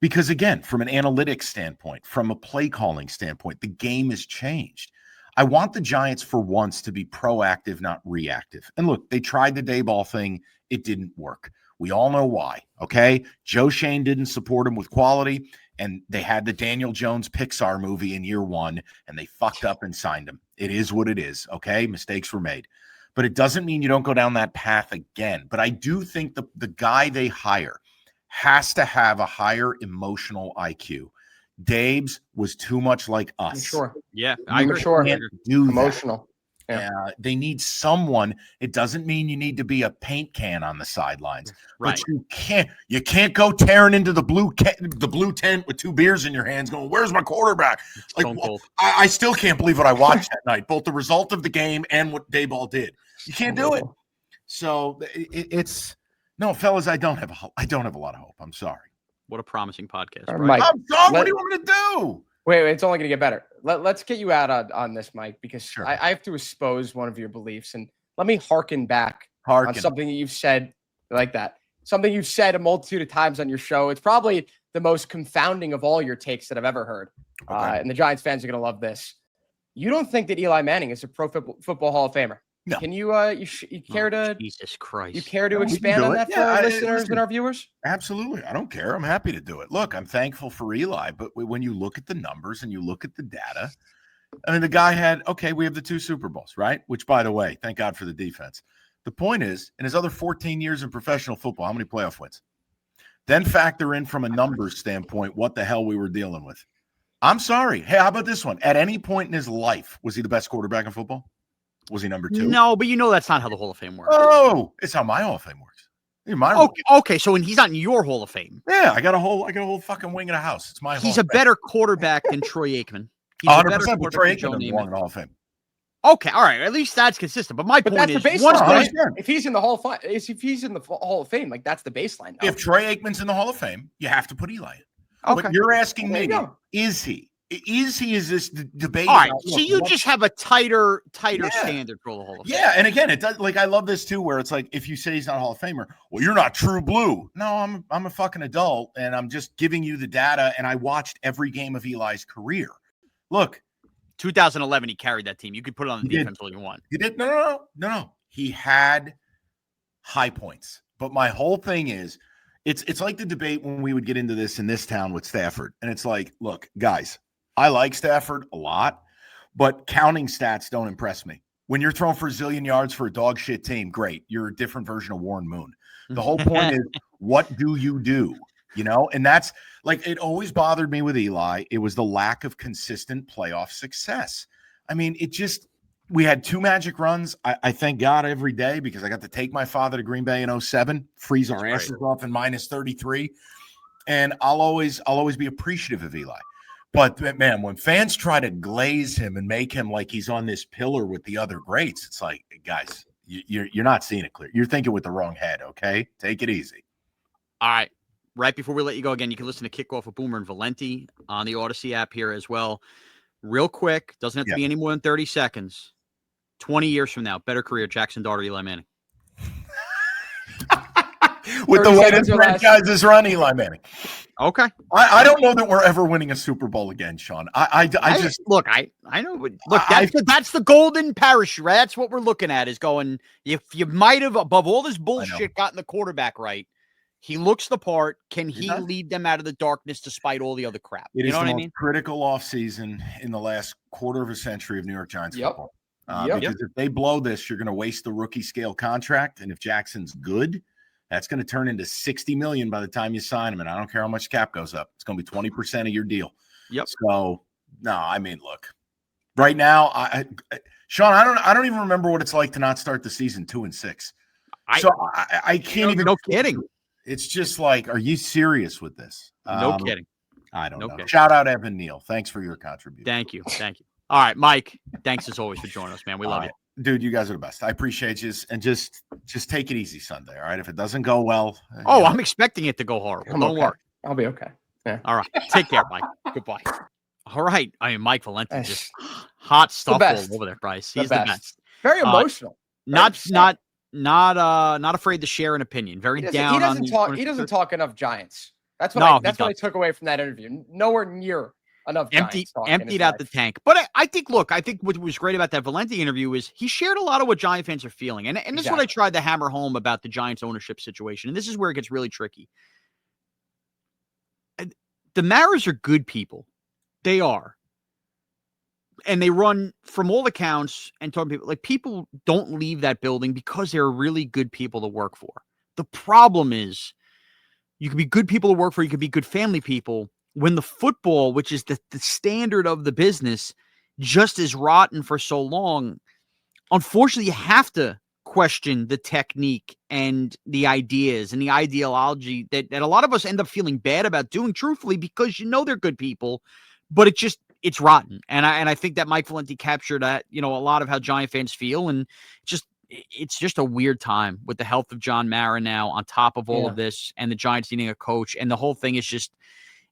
Because again, from an analytics standpoint, from a play calling standpoint, the game has changed. I want the Giants for once to be proactive, not reactive. And look, they tried the Dayball thing. It didn't work. We all know why, okay? Joe Shane didn't support him with quality, and they had the Daniel Jones Pixar movie in year 1, and they fucked up and signed him. It is what it is, okay? Mistakes were made. But it doesn't mean you don't go down that path again. But I do think the guy they hire has to have a higher emotional IQ. Dave's was too much like us. Sure. Yeah, I'm sure. Do emotional. Yeah. They need someone. It doesn't mean you need to be a paint can on the sidelines, right? But you can't go tearing into the blue tent with 2 beers in your hands, going, "Where's my quarterback?" Like, I still can't believe what I watched that night, both the result of the game and what Dayball did. You can't do it. So it's. No, fellas, I don't have a lot of hope. I'm sorry. What a promising podcast. Right, Mike, I'm sorry. What do you want me to do? Wait, it's only going to get better. Let's get you out on this, Mike, because sure. I have to expose one of your beliefs. And let me harken back on something that you've said like that. Something you've said a multitude of times on your show. It's probably the most confounding of all your takes that I've ever heard. Okay. And the Giants fans are going to love this. You don't think that Eli Manning is a Pro Football Hall of Famer? No. Can you care to Jesus Christ? You care to expand on that for our listeners and our viewers? Absolutely. I don't care. I'm happy to do it. Look, I'm thankful for Eli, but when you look at the numbers and you look at the data, I mean, the guy we have the 2 Super Bowls, right? Which, by the way, thank God for the defense. The point is, in his other 14 years in professional football, how many playoff wins? Then factor in from a numbers standpoint what the hell we were dealing with. I'm sorry. Hey, how about this one? At any point in his life, was he the best quarterback in football? Was he number 2? No, but that's not how the Hall of Fame works. Oh, it's how my Hall of Fame works. Okay, so when he's not in your Hall of Fame. Yeah, I got a whole fucking wing in a house. It's my Hall He's a better quarterback than Troy Aikman. He's 100%, a better quarterback Troy than Joe Aikman won the Hall of Fame. Okay, all right. At least that's consistent. But my point is, if he's in the Hall of Fame, like that's the baseline. No. If Troy Aikman's in the Hall of Fame, you have to put Eli in. Okay. But you're asking me, is he? Is this debate? All right, so you just have a tighter standard for the Hall of Fame. Yeah, and again, it does. Like, I love this too, where it's like, if you say he's not a Hall of Famer, well, you're not true blue. No, I'm a fucking adult, and I'm just giving you the data. And I watched every game of Eli's career. Look, 2011, he carried that team. You could put it on the defense all you want. He did. No. He had high points, but my whole thing is, it's like the debate when we would get into this in this town with Stafford, and it's like, look, guys. I like Stafford a lot, but counting stats don't impress me. When you're throwing for a zillion yards for a dog shit team, great. You're a different version of Warren Moon. The whole point is, what do you do? And that's like, it always bothered me with Eli. It was the lack of consistent playoff success. I mean, we had 2 magic runs. I thank God every day because I got to take my father to Green Bay in 2007, freeze our asses off in -33. And I'll always be appreciative of Eli. But, man, when fans try to glaze him and make him like he's on this pillar with the other greats, it's like, guys, You're not seeing it clear. You're thinking with the wrong head. Okay, take it easy. All right. Right before we let you go again, you can listen to Kickoff with Boomer and Valenti on the Audacy app here as well. Real quick, doesn't have to be any more than 30 seconds. 20 years from now, better career, Jackson Dart or Eli Manning? With the way this franchise is run, Eli Manning. Okay. I don't know that we're ever winning a Super Bowl again, Shaun. I just look. I know. But look, that's the golden parachute, right? That's what we're looking at. Is going. If you might have, above all this bullshit, gotten the quarterback right, he looks the part. Can he lead them out of the darkness despite all the other crap? You know what I mean? Critical offseason in the last quarter of a century of New York Giants football. Because if they blow this, you're going to waste the rookie scale contract, and if Jackson's good, that's going to turn into $60 million by the time you sign him. And I don't care how much cap goes up; it's going to be 20% of your deal. Yep. So no, I mean, look, right now, Shaun, I don't even remember what it's like to not start the season 2-6. I can't even. No kidding. It's just like, are you serious with this? No kidding. I don't know. Kidding. Shout out Evan Neal. Thanks for your contribution. Thank you. All right, Mike. Thanks as always for joining us, man. We love you. Dude, you guys are the best. I appreciate you. And just take it easy Sunday, all right? If it doesn't go well. I'm expecting it to go horrible. Don't worry. I'll be okay. Yeah. All right. Take care, Mike. Goodbye. All right. I mean, Mike Valenti, just hot stuff all over there, Bryce. He's the best. Very emotional. Not afraid to share an opinion. Very down. He doesn't talk enough Giants. That's what I took away from that interview. Nowhere near enough. Emptied out the tank. But I think what was great about that Valenti interview is he shared a lot of what Giant fans are feeling. And this is what I tried to hammer home about the Giants ownership situation. And this is where it gets really tricky. The Maras are good people. They are. And they run, from all accounts, and talking to people, like, people don't leave that building because they're really good people to work for. The problem is, you can be good people to work for, you can be good family people, when the football, which is the standard of the business, just is rotten for so long. Unfortunately, you have to question the technique and the ideas and the ideology that a lot of us end up feeling bad about doing, truthfully, because they're good people, but it's rotten. And I think that Mike Valenti captured that, a lot of how Giant fans feel. And it's just a weird time with the health of John Mara now on top of all of this, and the Giants needing a coach. And the whole thing is just,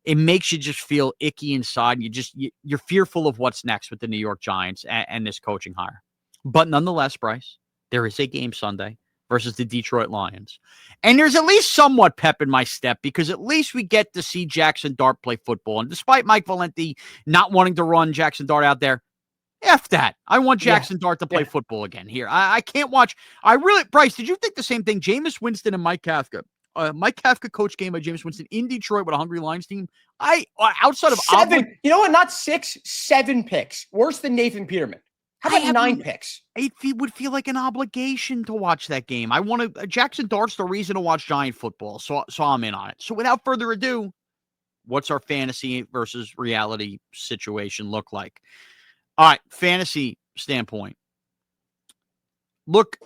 it makes you just feel icky inside. You're fearful of what's next with the New York Giants and this coaching hire. But nonetheless, Bryce, there is a game Sunday versus the Detroit Lions. And there's at least somewhat pep in my step, because at least we get to see Jackson Dart play football. And despite Mike Valenti not wanting to run Jackson Dart out there, F that. I want Jackson Dart to play football again here. I can't watch. Bryce, did you think the same thing? Jameis Winston and Mike Kafka. Mike Kafka coach game by Jameis Winston in Detroit with a hungry Lions team. Outside of 7, you know what? Not 6, 7 picks. Worse than Nathan Peterman. How about 9 picks? It would feel like an obligation to watch that game. I want to. Jackson Dart's the reason to watch Giant football, so I'm in on it. So without further ado, what's our fantasy versus reality situation look like? All right, fantasy standpoint. Look,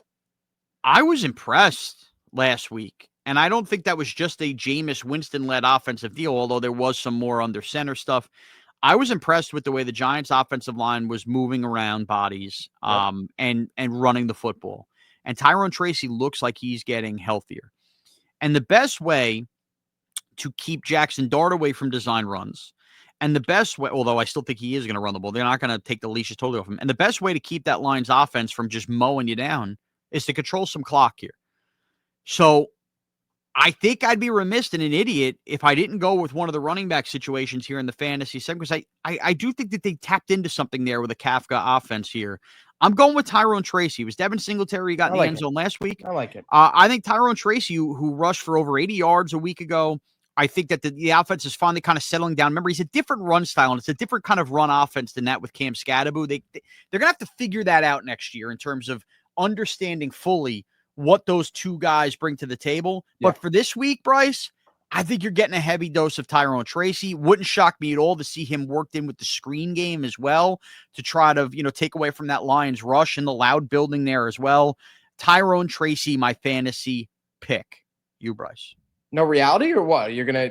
I was impressed last week. And I don't think that was just a Jameis Winston-led offensive deal, although there was some more under center stuff. I was impressed with the way the Giants' offensive line was moving around bodies and running the football. And Tyrone Tracy looks like he's getting healthier. And the best way to keep Jackson Dart away from design runs, and the best way, although I still think he is going to run the ball, they're not going to take the leashes totally off him. And the best way to keep that Lions offense from just mowing you down is to control some clock here. So I think I'd be remiss and an idiot if I didn't go with one of the running back situations here in the fantasy segment, because I do think that they tapped into something there with a Kafka offense here. I'm going with Tyrone Tracy. It was Devin Singletary who got in the end zone last week. I like it. I think Tyrone Tracy, who rushed for over 80 yards a week ago, I think that the offense is finally kind of settling down. Remember, he's a different run style, and it's a different kind of run offense than that with Cam Scadaboo. They're going to have to figure that out next year in terms of understanding fully what those two guys bring to the table. But for this week, Bryce, I think you're getting a heavy dose of Tyrone Tracy. Wouldn't shock me at all to see him worked in with the screen game as well to try to, take away from that Lions rush and the loud building there as well. Tyrone Tracy, my fantasy pick. You, Bryce. No reality or what? You're gonna.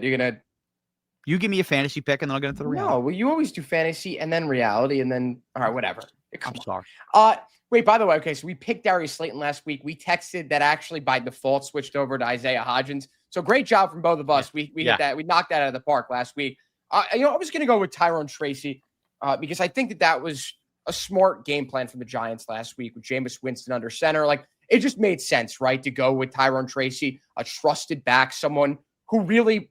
You give me a fantasy pick and then I'll get into the reality. No, well, you always do fantasy and then reality and then all right, whatever. Come I'm on. sorry. Wait, by the way, okay, so we picked Darius Slayton last week. We texted that actually by default switched over to Isaiah Hodgins. So great job from both of us. We hit that. We knocked that out of the park last week. I was going to go with Tyrone Tracy because I think that was a smart game plan for the Giants last week with Jameis Winston under center. Like, it just made sense, right, to go with Tyrone Tracy, a trusted back, someone who really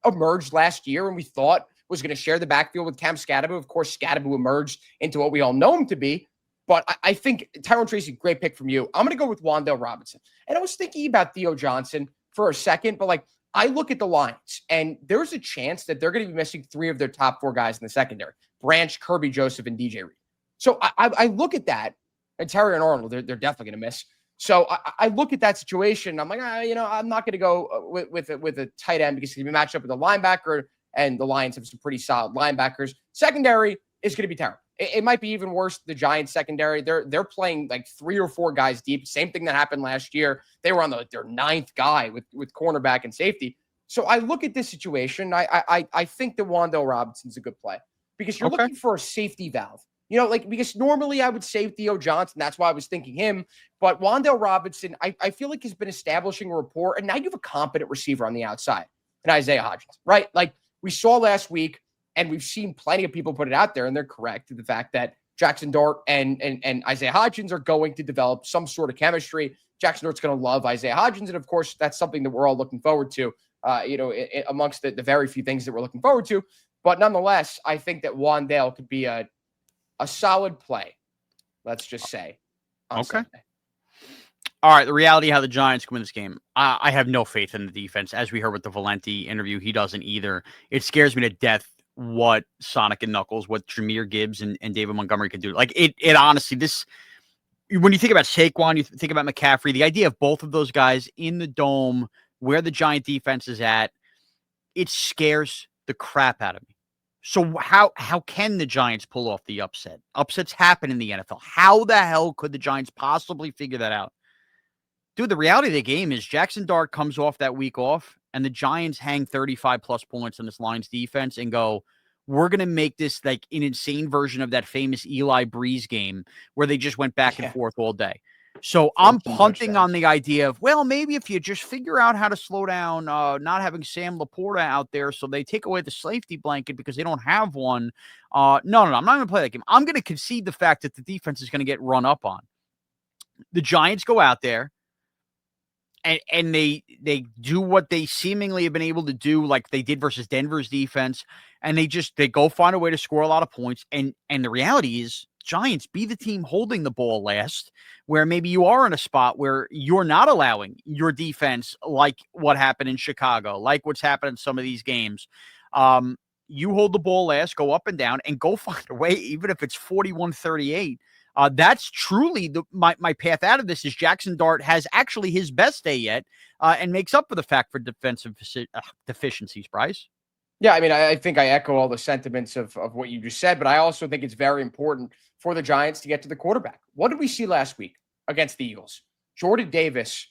emerged last year and we thought was going to share the backfield with Cam Scadaboo. Of course, Scadaboo emerged into what we all know him to be. But I think Tyrone Tracy, great pick from you. I'm going to go with Wan'Dale Robinson. And I was thinking about Theo Johnson for a second, but like, I look at the Lions and there's a chance that they're going to be missing 3 of their top 4 guys in the secondary: Branch, Kirby Joseph, and DJ Reed. So I look at that, and Terry and Arnold, they're definitely going to miss. So I look at that situation. I'm like, I'm not going to go with a tight end because he's going to be matched up with a linebacker, and the Lions have some pretty solid linebackers. Secondary is going to be terrible. It might be even worse. The Giants secondary, they're playing like 3 or 4 guys deep. Same thing that happened last year. They were on their 9th guy with cornerback and safety. So I look at this situation. I think that Wan'Dale Robinson's a good play because you're looking for a safety valve. Because normally I would say Theo Johnson. That's why I was thinking him. But Wan'Dale Robinson, I feel like has been establishing a rapport. And now you have a competent receiver on the outside and Isaiah Hodgins, right? Like we saw last week, and we've seen plenty of people put it out there, and they're correct to the fact that Jackson Dart and Isaiah Hodgins are going to develop some sort of chemistry. Jackson Dart's going to love Isaiah Hodgins. And of course, that's something that we're all looking forward to, amongst the very few things that we're looking forward to. But nonetheless, I think that Wan'Dale could be a solid play, let's just say, on Sunday. All right, the reality of how the Giants can win this game. I have no faith in the defense. As we heard with the Valenti interview, he doesn't either. It scares me to death what Sonic and Knuckles, what Jameer Gibbs and David Montgomery could do. Like, it honestly, when you think about Saquon, you think about McCaffrey, the idea of both of those guys in the dome, where the Giant defense is at, it scares the crap out of me. So how can the Giants pull off the upset? Upsets happen in the NFL. How the hell could the Giants possibly figure that out? Dude, the reality of the game is Jackson Dart comes off that week off, and the Giants hang 35-plus points on this Lions defense and go, we're going to make this like an insane version of that famous Eli Breeze game where they just went back and forth all day. So I'm punting on the idea of, well, maybe if you just figure out how to slow down not having Sam Laporta out there so they take away the safety blanket because they don't have one. No, I'm not going to play that game. I'm going to concede the fact that the defense is going to get run up on. The Giants go out there, and they do what they seemingly have been able to do, like they did versus Denver's defense, and they go find a way to score a lot of points. And the reality is, Giants be the team holding the ball last, where maybe you are in a spot where you're not allowing your defense, like what happened in Chicago, like what's happened in some of these games. You hold the ball last, go up and down, and go find a way, even if it's 41-38. That's truly my path out of this. Is Jackson Dart has actually his best day yet, and makes up for the fact for defensive deficiencies, Bryce. Yeah, I mean, I think I echo all the sentiments of what you just said, but I also think it's very important for the Giants to get to the quarterback. What did we see last week against the Eagles? Jordan Davis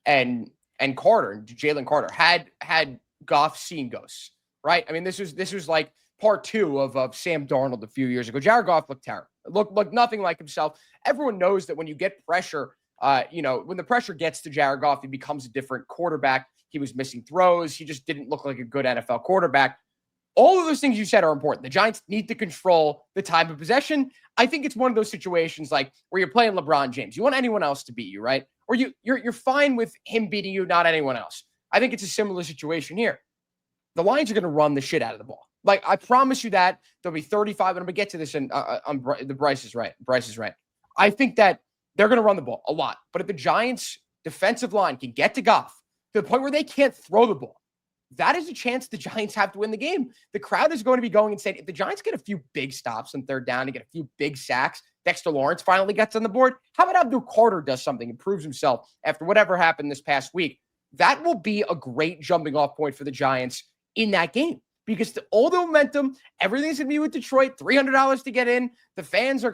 and Carter, Jalen Carter had Goff seeing ghosts, right? I mean, this was like part 2 of Sam Darnold a few years ago. Jared Goff looked terrible. Looked nothing like himself. Everyone knows that when you get pressure, when the pressure gets to Jared Goff, he becomes a different quarterback. He was missing throws. He just didn't look like a good NFL quarterback. All of those things you said are important. The Giants need to control the time of possession. I think it's one of those situations like where you're playing LeBron James. You want anyone else to beat you, right? Or you're fine with him beating you, not anyone else. I think it's a similar situation here. The Lions are going to run the shit out of the ball. Like, I promise you that there'll be 35, and I'm going to get to this on the Bryce Is Right. Bryce Is Right. I think that they're going to run the ball a lot. But if the Giants' defensive line can get to Goff to the point where they can't throw the ball, that is a chance the Giants have to win the game. The crowd is going to be going insane. If the Giants get a few big stops on third down and get a few big sacks, Dexter Lawrence finally gets on the board. How about Abdul Carter does something and proves himself after whatever happened this past week? That will be a great jumping off point for the Giants in that game. Because all the momentum, everything's going to be with Detroit, $300 to get in. The fans are,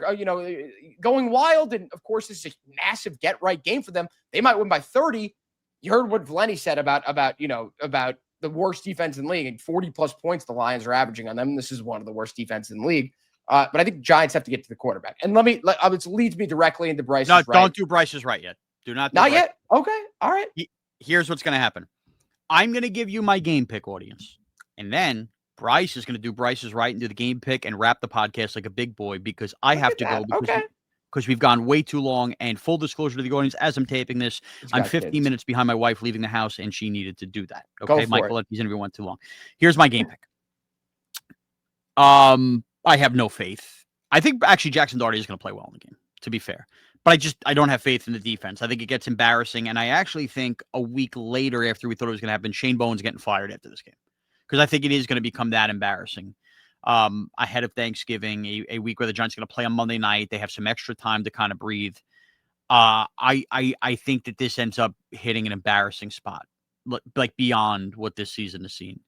going wild. And, of course, this is a massive get-right game for them. They might win by 30. You heard what Valenti said about the worst defense in the league. And 40-plus points the Lions are averaging on them. This is one of the worst defenses in the league. But I think Giants have to get to the quarterback. And it leads me directly into Bryce Is Right. Don't do Bryce Is Right yet. Do not. Not yet? Okay. All right. Here's what's going to happen. I'm going to give you my game pick, audience. And then Bryce is going to do Bryce Is Right and do the game pick and wrap the podcast like a big boy because I have to go. Because we've gone way too long. And full disclosure to the audience, as I'm taping this, I'm 15 minutes behind my wife leaving the house, and she needed to do that. Okay, Michael Valenti's interview went too long. Here's my game pick. I have no faith. I think actually Jackson Doherty is going to play well in the game, to be fair. But I don't have faith in the defense. I think it gets embarrassing. And I actually think a week later, after we thought it was going to happen, Shane Bowen's getting fired after this game. Because I think it is going to become that embarrassing. Ahead of Thanksgiving, a week where the Giants are going to play on Monday night. They have some extra time to kind of breathe. I think that this ends up hitting an embarrassing spot, like beyond what this season has seen.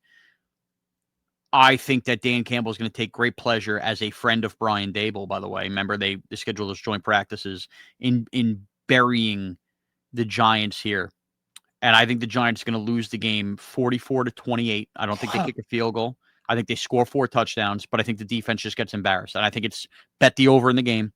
I think that Dan Campbell is going to take great pleasure as a friend of Brian Dable, by the way. Remember, they scheduled those joint practices in burying the Giants here. And I think the Giants are going to lose the game 44-28. I don't think they kick a field goal. I think they score 4 touchdowns, but I think the defense just gets embarrassed. And I think it's bet the over in the game.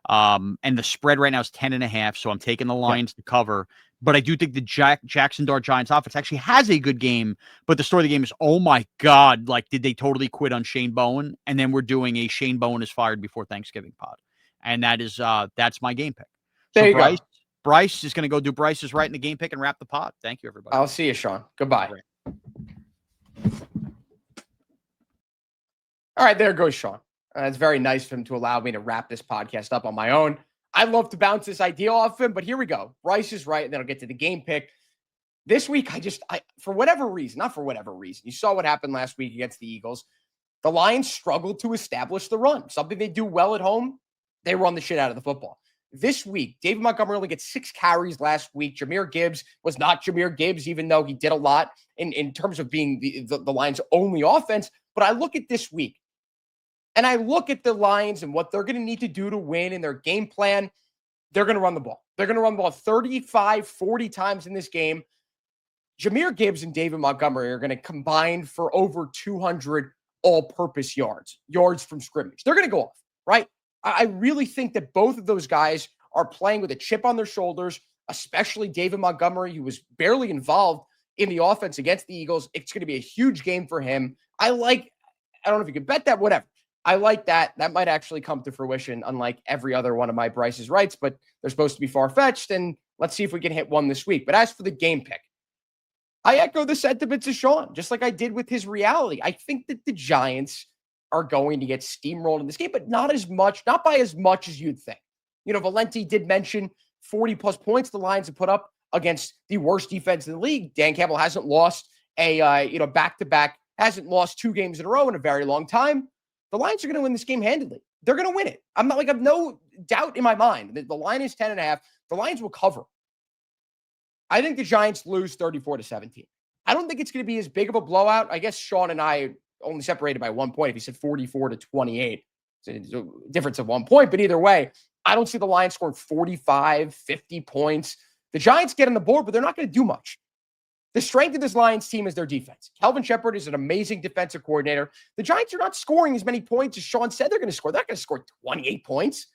And the spread right now is 10.5. So I'm taking the Lions to cover. But I do think the Jackson Dart Giants offense actually has a good game. But the story of the game is, oh my God, like, did they totally quit on Shane Bowen? And then we're doing a Shane Bowen is fired before Thanksgiving pod. And that's my game pick. There you go. Bryce is going to go do Bryce Is Right in the game pick and wrap the pod. Thank you, everybody. I'll see you, Shaun. Goodbye. All right, there goes Shaun. It's very nice of him to allow me to wrap this podcast up on my own. I'd love to bounce this idea off him, but here we go. Bryce Is Right, and then I'll get to the game pick. This week, for whatever reason, not for whatever reason, you saw what happened last week against the Eagles. The Lions struggled to establish the run, something they do well at home. They run the shit out of the football. This week, David Montgomery only gets 6 carries last week. Jahmyr Gibbs was not Jahmyr Gibbs, even though he did a lot in terms of being the Lions' only offense. But I look at this week, and I look at the Lions and what they're going to need to do to win in their game plan. They're going to run the ball. They're going to run the ball 35, 40 times in this game. Jahmyr Gibbs and David Montgomery are going to combine for over 200 all-purpose yards from scrimmage. They're going to go off, right? I really think that both of those guys are playing with a chip on their shoulders, especially David Montgomery, who was barely involved in the offense against the Eagles. It's going to be a huge game for him. I don't know if you can bet that, whatever. I like that. That might actually come to fruition, unlike every other one of my Bryce Is Rights, but they're supposed to be far-fetched, and let's see if we can hit one this week. But as for the game pick, I echo the sentiments of Shaun, just like I did with his reality. I think that the Giants are going to get steamrolled in this game, but not by as much as you'd think. You know, Valenti did mention 40-plus points the Lions have put up against the worst defense in the league. Dan Campbell hasn't lost back-to-back, hasn't lost 2 games in a row in a very long time. The Lions are going to win this game handily. They're going to win it. I have no doubt in my mind that the line is 10.5. The Lions will cover. I think the Giants lose 34-17. I don't think it's going to be as big of a blowout. I guess Shaun and I only separated by 1 point. If he said 44-28, it's a difference of 1 point. But either way, I don't see the Lions scoring 45, 50 points. The Giants get on the board, but they're not going to do much. The strength of this Lions team is their defense. Kelvin Shepard is an amazing defensive coordinator. The Giants are not scoring as many points as Shaun said they're going to score. They're not going to score 28 points.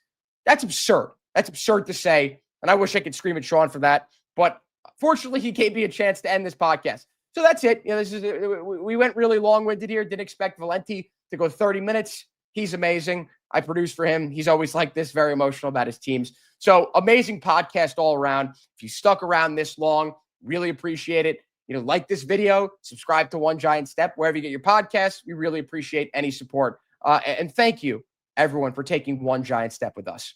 That's absurd. That's absurd to say. And I wish I could scream at Shaun for that. But fortunately, he gave me a chance to end this podcast. So that's it. You know, we went really long-winded here. Didn't expect Valenti to go 30 minutes. He's amazing. I produce for him. He's always like this, very emotional about his teams. So amazing podcast all around. If you stuck around this long, really appreciate it. You know, like this video, subscribe to One Giant Step wherever you get your podcasts. We really appreciate any support. And thank you, everyone, for taking one giant step with us.